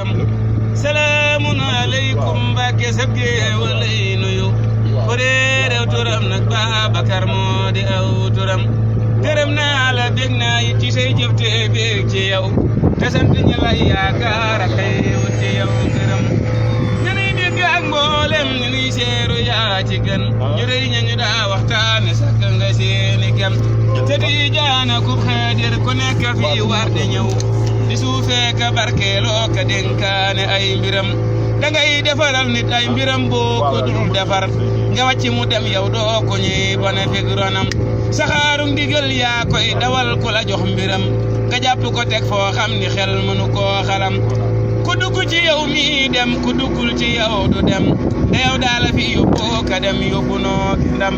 turam salaamun aleykum Mbàkke sab géewalay nuyu ku dee rew turam nag Babakar moo di aw turam gërëm naa la bég naa it ci say jëf te bég ci yow te sant ñi la yaakaar ak ay wut ci yow gërëm ñu nuy dégg ak mboolem ñu nuy seeru yaa ci gën ñu rëy ña ñu daa waxtaane sakk nga seeni kem te di jaana kub xaadir ku nekk fi war di ñëw di suufee ka barkeeloo ka dénkaane ay mbiram dangay defaral nit ay mbiram boo ko dul defar nga wàcc mu dem yow doo ko ñuy bone fig ronam saxaaru ndigal yaa koy dawal ku la jox mbiram nga jàpp ko teg foo xam ni xel mënu koo xalam ku dugg ci yow mi dem ku duggul ci yow du dem te yow daala fi yóbbu ka dem yóbbu noo ki ndam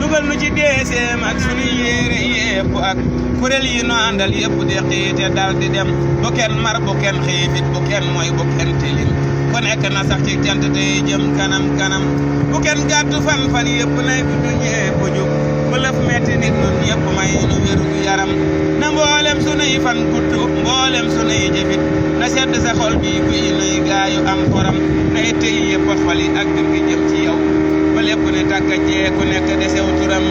dugal nu ci deeseem ak sunu yéere yépp ak kuréel yi no àndal yépp di xiite dal di dem bu kenn mar bu kenn xiifit bu kenn mooy bu kenn tilim ku nekk na sax ci cant day jëm kanam kanam bu kenn gàttu fan fan yépp nay du ñépp jub bu lëf metti nit nun yépp may nu wéru yaram na mboolem sunuy fan guddu mboolem sunuy jëfit na sedd sa xol bi buy nuy gaayu am xoram nay tey yépp xol yi ak dir gi jëm ci yow ba lépp ne tàkka jee ku nekk desew turam